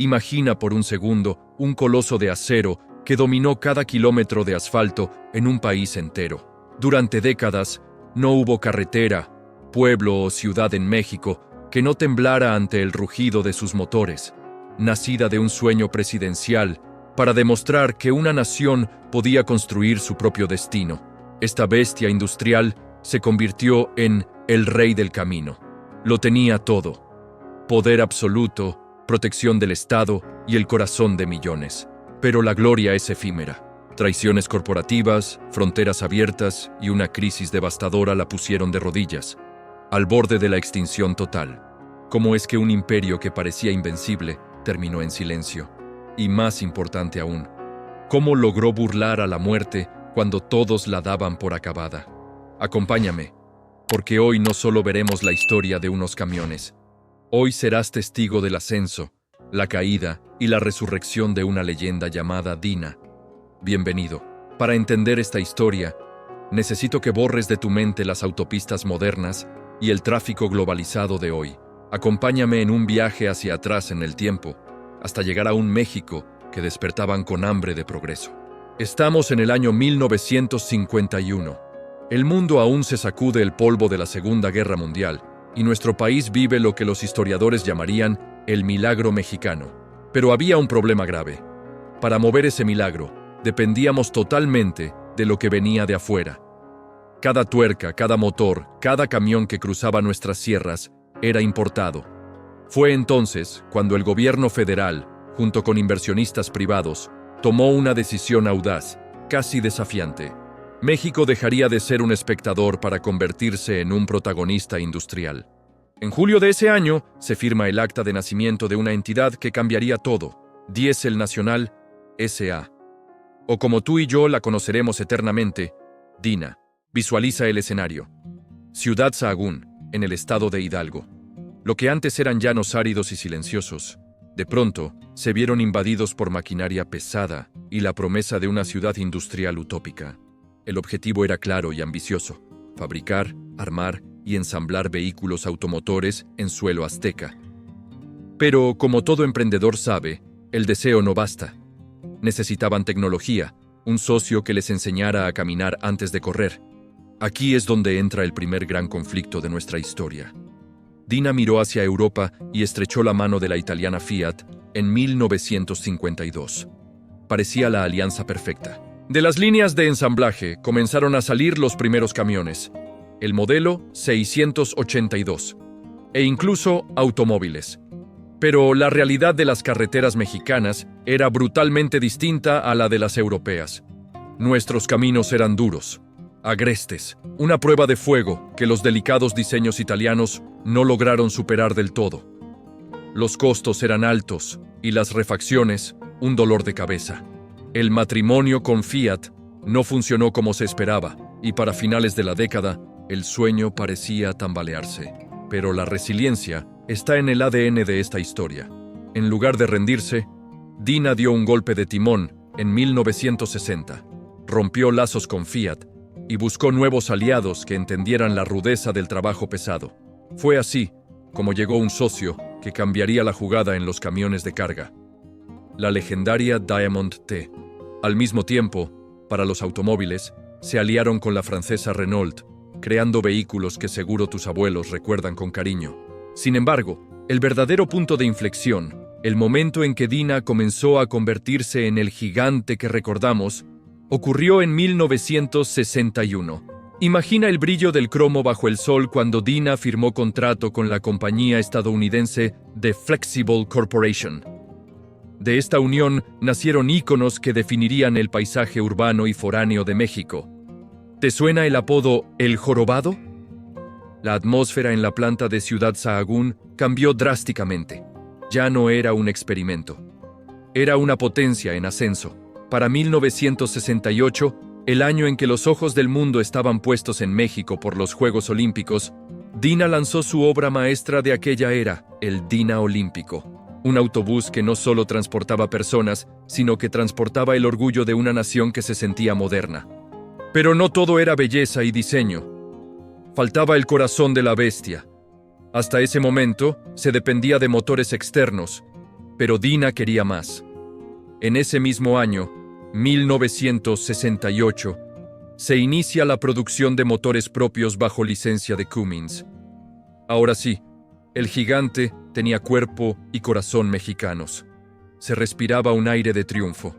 Imagina por un segundo un coloso de acero que dominó cada kilómetro de asfalto en un país entero. Durante décadas, no hubo carretera, pueblo o ciudad en México que no temblara ante el rugido de sus motores, nacida de un sueño presidencial para demostrar que una nación podía construir su propio destino. Esta bestia industrial se convirtió en el rey del camino. Lo tenía todo: poder absoluto, protección del Estado y el corazón de millones. Pero la gloria es efímera. Traiciones corporativas, fronteras abiertas y una crisis devastadora la pusieron de rodillas, al borde de la extinción total. ¿Cómo es que un imperio que parecía invencible terminó en silencio? Y más importante aún, ¿cómo logró burlar a la muerte cuando todos la daban por acabada? Acompáñame, porque hoy no solo veremos la historia de unos camiones. Hoy serás testigo del ascenso, la caída y la resurrección de una leyenda llamada Dina. Bienvenido. Para entender esta historia, necesito que borres de tu mente las autopistas modernas y el tráfico globalizado de hoy. Acompáñame en un viaje hacia atrás en el tiempo, hasta llegar a un México que despertaban con hambre de progreso. Estamos en el año 1951. El mundo aún se sacude el polvo de la Segunda Guerra Mundial, y nuestro país vive lo que los historiadores llamarían el milagro mexicano. Pero había un problema grave. Para mover ese milagro, dependíamos totalmente de lo que venía de afuera. Cada tuerca, cada motor, cada camión que cruzaba nuestras sierras era importado. Fue entonces cuando el gobierno federal, junto con inversionistas privados, tomó una decisión audaz, casi desafiante. México dejaría de ser un espectador para convertirse en un protagonista industrial. En julio de ese año se firma el acta de nacimiento de una entidad que cambiaría todo: Diésel Nacional S.A. O como tú y yo la conoceremos eternamente, Dina. Visualiza el escenario. Ciudad Sahagún, en el estado de Hidalgo. Lo que antes eran llanos áridos y silenciosos, de pronto se vieron invadidos por maquinaria pesada y la promesa de una ciudad industrial utópica. El objetivo era claro y ambicioso: fabricar, armar y ensamblar vehículos automotores en suelo azteca. Pero, como todo emprendedor sabe, el deseo no basta. Necesitaban tecnología, un socio que les enseñara a caminar antes de correr. Aquí es donde entra el primer gran conflicto de nuestra historia. Dina miró hacia Europa y estrechó la mano de la italiana Fiat en 1952. Parecía la alianza perfecta. De las líneas de ensamblaje comenzaron a salir los primeros camiones, el modelo 682, e incluso automóviles. Pero la realidad de las carreteras mexicanas era brutalmente distinta a la de las europeas. Nuestros caminos eran duros, agrestes, una prueba de fuego que los delicados diseños italianos no lograron superar del todo. Los costos eran altos y las refacciones un dolor de cabeza. El matrimonio con Fiat no funcionó como se esperaba, y para finales de la década, el sueño parecía tambalearse. Pero la resiliencia está en el ADN de esta historia. En lugar de rendirse, Dina dio un golpe de timón en 1960, rompió lazos con Fiat y buscó nuevos aliados que entendieran la rudeza del trabajo pesado. Fue así como llegó un socio que cambiaría la jugada en los camiones de carga: la legendaria Diamond T. Al mismo tiempo, para los automóviles, se aliaron con la francesa Renault, creando vehículos que seguro tus abuelos recuerdan con cariño. Sin embargo, el verdadero punto de inflexión, el momento en que Dina comenzó a convertirse en el gigante que recordamos, ocurrió en 1961. Imagina el brillo del cromo bajo el sol cuando Dina firmó contrato con la compañía estadounidense The Flexible Corporation. De esta unión nacieron íconos que definirían el paisaje urbano y foráneo de México. ¿Te suena el apodo El Jorobado? La atmósfera en la planta de Ciudad Sahagún cambió drásticamente. Ya no era un experimento. Era una potencia en ascenso. Para 1968, el año en que los ojos del mundo estaban puestos en México por los Juegos Olímpicos, Dina lanzó su obra maestra de aquella era, el Dina Olímpico. Un autobús que no solo transportaba personas, sino que transportaba el orgullo de una nación que se sentía moderna. Pero no todo era belleza y diseño. Faltaba el corazón de la bestia. Hasta ese momento, se dependía de motores externos, Pero Dina quería más. En ese mismo año, 1968, se inicia la producción de motores propios bajo licencia de Cummins. Ahora sí, el gigante tenía cuerpo y corazón mexicanos. Se respiraba un aire de triunfo.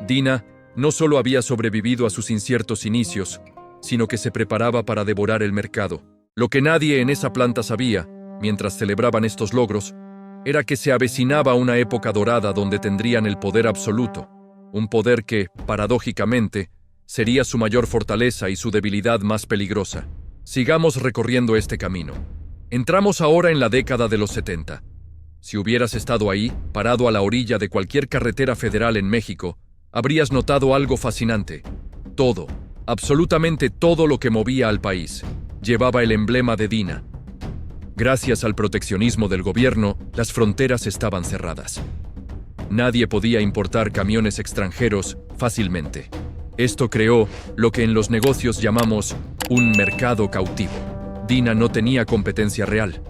Dina no solo había sobrevivido a sus inciertos inicios, sino que se preparaba para devorar el mercado. Lo que nadie en esa planta sabía, mientras celebraban estos logros, era que se avecinaba una época dorada donde tendrían el poder absoluto, un poder que, paradójicamente, sería su mayor fortaleza y su debilidad más peligrosa. Sigamos recorriendo este camino. Entramos ahora en la década de los 70. Si hubieras estado ahí, parado a la orilla de cualquier carretera federal en México, habrías notado algo fascinante. Todo, absolutamente todo lo que movía al país, llevaba el emblema de Dina. Gracias al proteccionismo del gobierno, las fronteras estaban cerradas. Nadie podía importar camiones extranjeros fácilmente. Esto creó lo que en los negocios llamamos un mercado cautivo. Dina no tenía competencia real.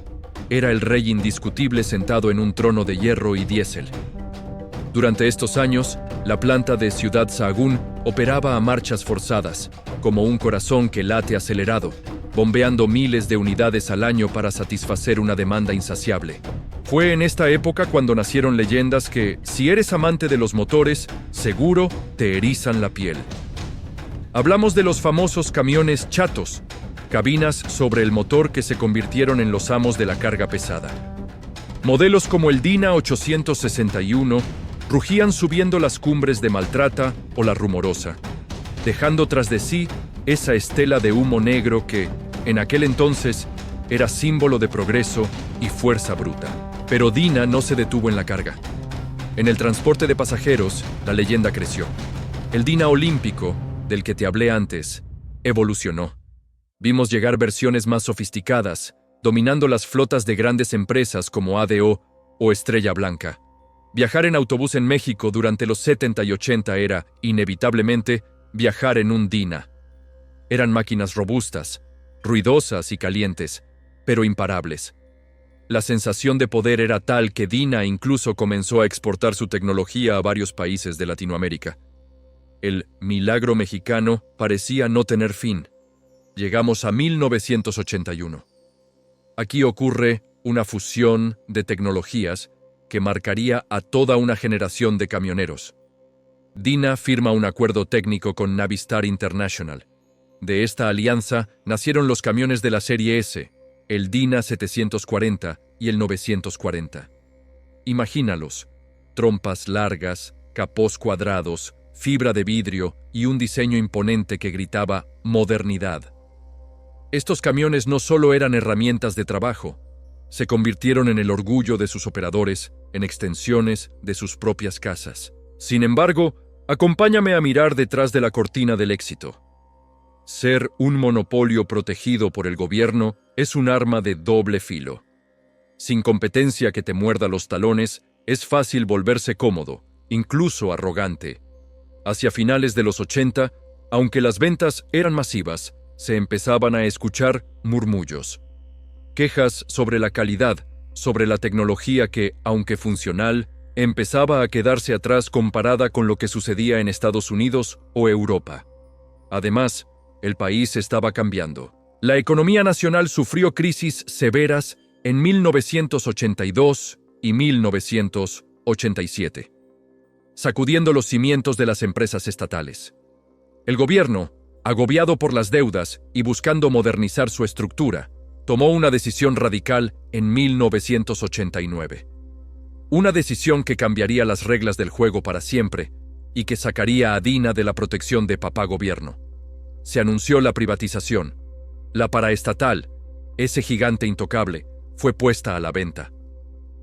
Era el rey indiscutible sentado en un trono de hierro y diésel. Durante estos años, la planta de Ciudad Sahagún operaba a marchas forzadas, como un corazón que late acelerado, bombeando miles de unidades al año para satisfacer una demanda insaciable. Fue en esta época cuando nacieron leyendas que, si eres amante de los motores, seguro te erizan la piel. Hablamos de los famosos camiones chatos, cabinas sobre el motor que se convirtieron en los amos de la carga pesada. Modelos como el Dina 861 rugían subiendo las cumbres de Maltrata o La Rumorosa, dejando tras de sí esa estela de humo negro que, en aquel entonces, era símbolo de progreso y fuerza bruta. Pero Dina no se detuvo en la carga. En el transporte de pasajeros, la leyenda creció. El Dina olímpico, del que te hablé antes, evolucionó. Vimos llegar versiones más sofisticadas, dominando las flotas de grandes empresas como ADO o Estrella Blanca. Viajar en autobús en México durante los 70 y 80 era, inevitablemente, viajar en un Dina. Eran máquinas robustas, ruidosas y calientes, pero imparables. La sensación de poder era tal que Dina incluso comenzó a exportar su tecnología a varios países de Latinoamérica. El milagro mexicano parecía no tener fin. Llegamos a 1981. Aquí ocurre una fusión de tecnologías que marcaría a toda una generación de camioneros. Dina firma un acuerdo técnico con Navistar International. De esta alianza nacieron los camiones de la serie S, el Dina 740 y el 940. Imagínalos: trompas largas, capós cuadrados, fibra de vidrio y un diseño imponente que gritaba modernidad. Estos camiones no solo eran herramientas de trabajo, se convirtieron en el orgullo de sus operadores, en extensiones de sus propias casas. Sin embargo, acompáñame a mirar detrás de la cortina del éxito. Ser un monopolio protegido por el gobierno es un arma de doble filo. Sin competencia que te muerda los talones, es fácil volverse cómodo, incluso arrogante. Hacia finales de los 80, aunque las ventas eran masivas, se empezaban a escuchar murmullos. Quejas sobre la calidad, sobre la tecnología que, aunque funcional, empezaba a quedarse atrás comparada con lo que sucedía en Estados Unidos o Europa. Además, el país estaba cambiando. La economía nacional sufrió crisis severas en 1982 y 1987, sacudiendo los cimientos de las empresas estatales. El gobierno, agobiado por las deudas y buscando modernizar su estructura, tomó una decisión radical en 1989. Una decisión que cambiaría las reglas del juego para siempre y que sacaría a Dina de la protección de papá gobierno. Se anunció la privatización. La paraestatal, ese gigante intocable, fue puesta a la venta.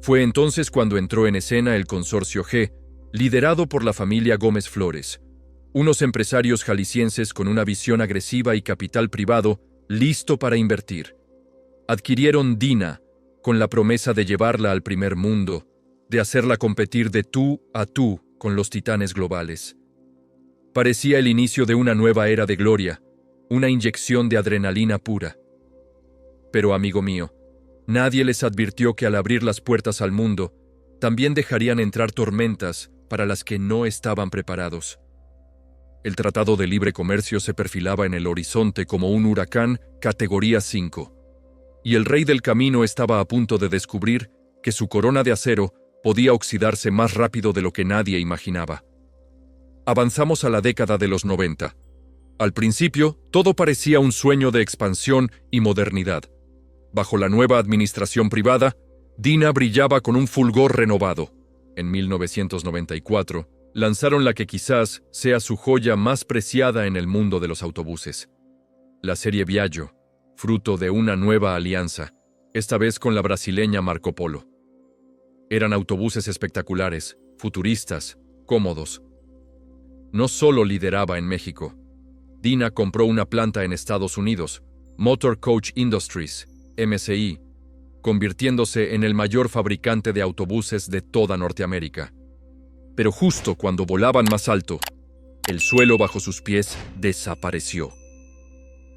Fue entonces cuando entró en escena el Consorcio G, liderado por la familia Gómez Flores, unos empresarios jaliscienses con una visión agresiva y capital privado listo para invertir. Adquirieron Dina con la promesa de llevarla al primer mundo, de hacerla competir de tú a tú con los titanes globales. Parecía el inicio de una nueva era de gloria, una inyección de adrenalina pura. Pero, amigo mío, nadie les advirtió que al abrir las puertas al mundo, también dejarían entrar tormentas para las que no estaban preparados. El Tratado de Libre Comercio se perfilaba en el horizonte como un huracán categoría 5, y el rey del camino estaba a punto de descubrir que su corona de acero podía oxidarse más rápido de lo que nadie imaginaba. Avanzamos a la década de los 90. Al principio, todo parecía un sueño de expansión y modernidad. Bajo la nueva administración privada, Dina brillaba con un fulgor renovado. En 1994, lanzaron la que quizás sea su joya más preciada en el mundo de los autobuses. La serie Viaggio, fruto de una nueva alianza, esta vez con la brasileña Marco Polo. Eran autobuses espectaculares, futuristas, cómodos. No solo lideraba en México. Dina compró una planta en Estados Unidos, Motor Coach Industries, MCI, convirtiéndose en el mayor fabricante de autobuses de toda Norteamérica. Pero justo cuando volaban más alto, el suelo bajo sus pies desapareció.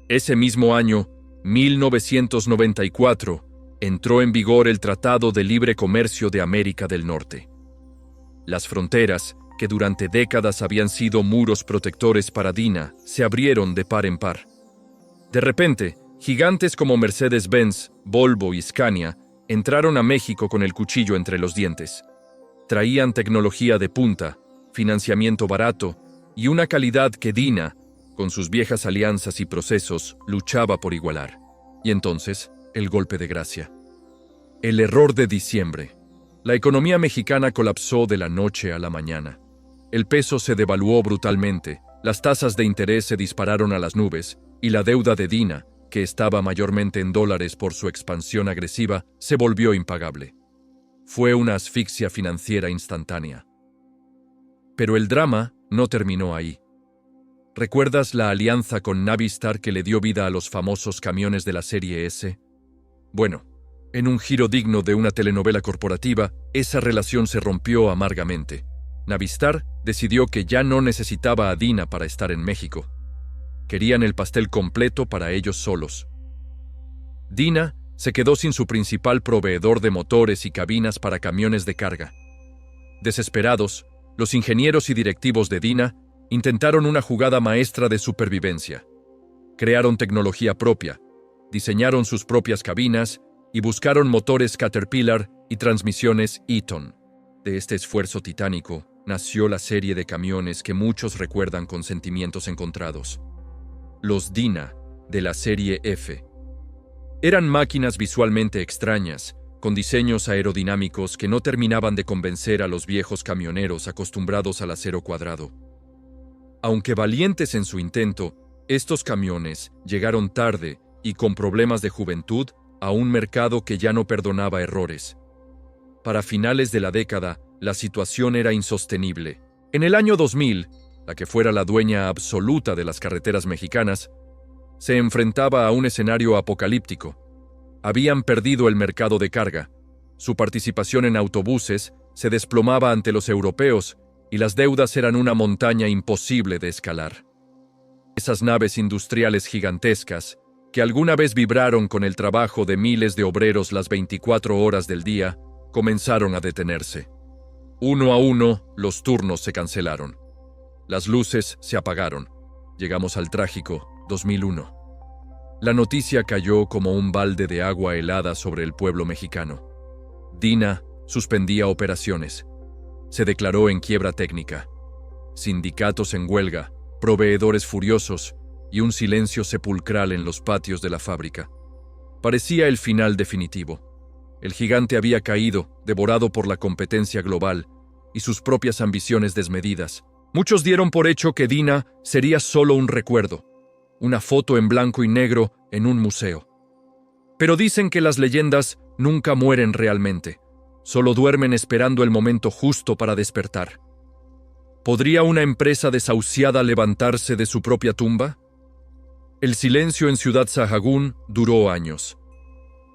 Ese mismo año, 1994, entró en vigor el Tratado de Libre Comercio de América del Norte. Las fronteras, que durante décadas habían sido muros protectores para Dina, se abrieron de par en par. De repente, gigantes como Mercedes-Benz, Volvo y Scania entraron a México con el cuchillo entre los dientes. Traían tecnología de punta, financiamiento barato y una calidad que Dina, con sus viejas alianzas y procesos, luchaba por igualar. Y entonces, el golpe de gracia. El error de diciembre. La economía mexicana colapsó de la noche a la mañana. El peso se devaluó brutalmente, las tasas de interés se dispararon a las nubes y la deuda de Dina, que estaba mayormente en dólares por su expansión agresiva, se volvió impagable. Fue una asfixia financiera instantánea. Pero el drama no terminó ahí. ¿Recuerdas la alianza con Navistar que le dio vida a los famosos camiones de la serie S? Bueno, en un giro digno de una telenovela corporativa, esa relación se rompió amargamente. Navistar decidió que ya no necesitaba a Dina para estar en México. Querían el pastel completo para ellos solos. Dina se quedó sin su principal proveedor de motores y cabinas para camiones de carga. Desesperados, los ingenieros y directivos de Dina intentaron una jugada maestra de supervivencia. Crearon tecnología propia, diseñaron sus propias cabinas y buscaron motores Caterpillar y transmisiones Eaton. De este esfuerzo titánico nació la serie de camiones que muchos recuerdan con sentimientos encontrados. Los Dina, de la serie F. Eran máquinas visualmente extrañas, con diseños aerodinámicos que no terminaban de convencer a los viejos camioneros acostumbrados al acero cuadrado. Aunque valientes en su intento, estos camiones llegaron tarde y con problemas de juventud a un mercado que ya no perdonaba errores. Para finales de la década, la situación era insostenible. En el año 2000, la que fuera la dueña absoluta de las carreteras mexicanas, se enfrentaba a un escenario apocalíptico. Habían perdido el mercado de carga, su participación en autobuses se desplomaba ante los europeos y las deudas eran una montaña imposible de escalar. Esas naves industriales gigantescas, que alguna vez vibraron con el trabajo de miles de obreros las 24 horas del día, comenzaron a detenerse. Uno a uno, los turnos se cancelaron. Las luces se apagaron. Llegamos al trágico 2001. La noticia cayó como un balde de agua helada sobre el pueblo mexicano. Dina suspendía operaciones. Se declaró en quiebra técnica. Sindicatos en huelga, proveedores furiosos y un silencio sepulcral en los patios de la fábrica. Parecía el final definitivo. El gigante había caído, devorado por la competencia global y sus propias ambiciones desmedidas. Muchos dieron por hecho que Dina sería solo un recuerdo, una foto en blanco y negro en un museo. Pero dicen que las leyendas nunca mueren realmente, solo duermen esperando el momento justo para despertar. ¿Podría una empresa desahuciada levantarse de su propia tumba? El silencio en Ciudad Sahagún duró años.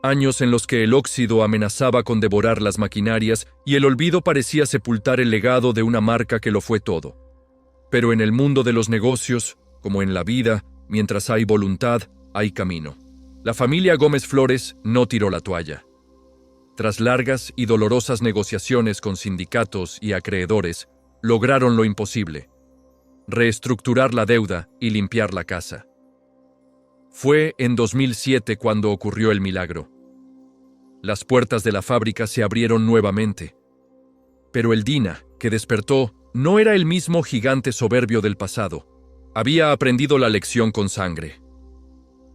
Años en los que el óxido amenazaba con devorar las maquinarias y el olvido parecía sepultar el legado de una marca que lo fue todo. Pero en el mundo de los negocios, como en la vida, mientras hay voluntad, hay camino. La familia Gómez Flores no tiró la toalla. tras largas y dolorosas negociaciones con sindicatos y acreedores, lograron lo imposible: reestructurar la deuda y limpiar la casa. Fue en 2007 cuando ocurrió el milagro. Las puertas de la fábrica se abrieron nuevamente. Pero el Dina, que despertó, no era el mismo gigante soberbio del pasado. Había aprendido la lección con sangre.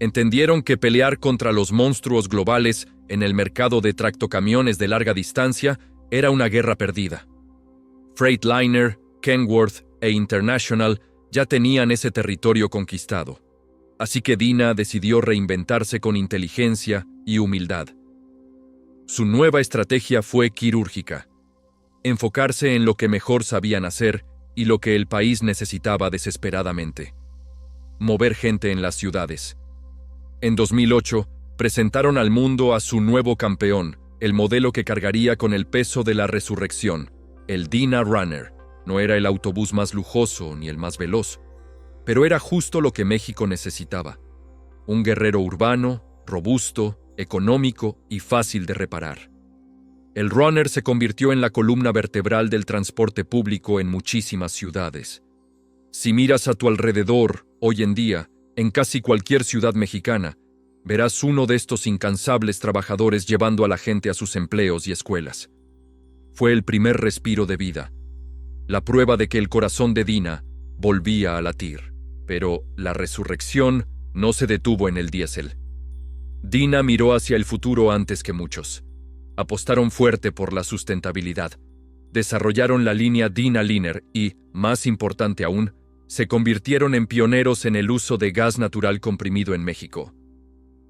Entendieron que pelear contra los monstruos globales en el mercado de tractocamiones de larga distancia era una guerra perdida. Freightliner, Kenworth e International ya tenían ese territorio conquistado. Así que Dina decidió reinventarse con inteligencia y humildad. Su nueva estrategia fue quirúrgica: enfocarse en lo que mejor sabían hacer y lo que el país necesitaba desesperadamente: mover gente en las ciudades. En 2008, presentaron al mundo a su nuevo campeón, el modelo que cargaría con el peso de la resurrección, el Dina Runner. No era el autobús más lujoso ni el más veloz, pero era justo lo que México necesitaba: un guerrero urbano, robusto, económico y fácil de reparar. El Runner se convirtió en la columna vertebral del transporte público en muchísimas ciudades. Si miras a tu alrededor, hoy en día, en casi cualquier ciudad mexicana, verás uno de estos incansables trabajadores llevando a la gente a sus empleos y escuelas. Fue el primer respiro de vida, la prueba de que el corazón de Dina volvía a latir. Pero la resurrección no se detuvo en el diésel. Dina miró hacia el futuro antes que muchos. Apostaron fuerte por la sustentabilidad. Desarrollaron la línea Dina Liner y, más importante aún, se convirtieron en pioneros en el uso de gas natural comprimido en México.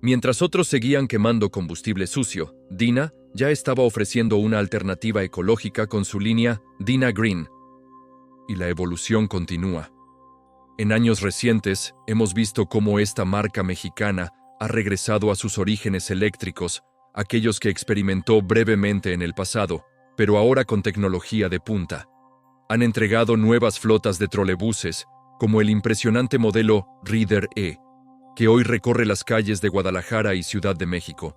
Mientras otros seguían quemando combustible sucio, Dina ya estaba ofreciendo una alternativa ecológica con su línea Dina Green. Y la evolución continúa. En años recientes, hemos visto cómo esta marca mexicana ha regresado a sus orígenes eléctricos, aquellos que experimentó brevemente en el pasado, pero ahora con tecnología de punta. Han entregado nuevas flotas de trolebuses, como el impresionante modelo Reader E, que hoy recorre las calles de Guadalajara y Ciudad de México,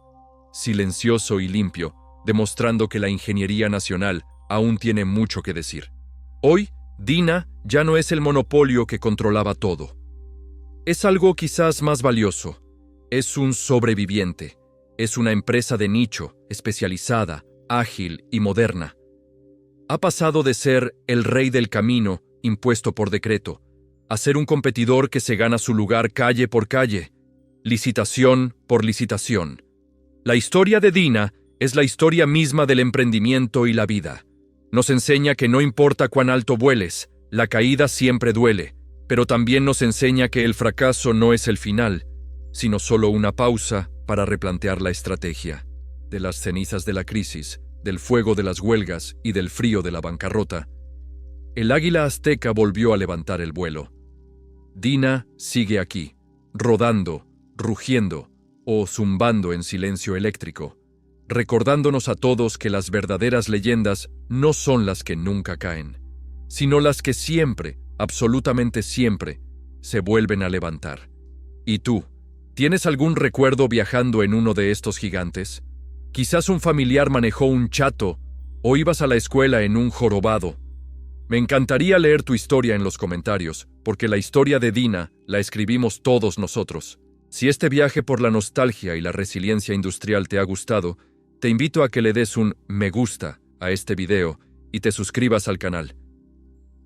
silencioso y limpio, demostrando que la ingeniería nacional aún tiene mucho que decir. Hoy, Dina ya no es el monopolio que controlaba todo. Es algo quizás más valioso. Es un sobreviviente. Es una empresa de nicho, especializada, ágil y moderna. Ha pasado de ser el rey del camino, impuesto por decreto, a ser un competidor que se gana su lugar calle por calle, licitación por licitación. La historia de Dina es la historia misma del emprendimiento y la vida. Nos enseña que no importa cuán alto vueles, la caída siempre duele, pero también nos enseña que el fracaso no es el final, sino solo una pausa para replantear la estrategia. De las cenizas de la crisis, del fuego de las huelgas y del frío de la bancarrota, el águila azteca volvió a levantar el vuelo. Dina sigue aquí, rodando, rugiendo o zumbando en silencio eléctrico, recordándonos a todos que las verdaderas leyendas no son las que nunca caen, sino las que siempre, absolutamente siempre, se vuelven a levantar. ¿Y tú? ¿Tienes algún recuerdo viajando en uno de estos gigantes? Quizás un familiar manejó un chato o ibas a la escuela en un jorobado. Me encantaría leer tu historia en los comentarios, porque la historia de Dina la escribimos todos nosotros. Si este viaje por la nostalgia y la resiliencia industrial te ha gustado, te invito a que le des un me gusta a este video y te suscribas al canal.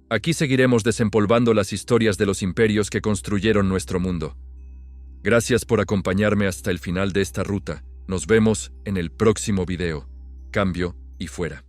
Aquí seguiremos desempolvando las historias de los imperios que construyeron nuestro mundo. Gracias por acompañarme hasta el final de esta ruta. Nos vemos en el próximo video. Cambio y fuera.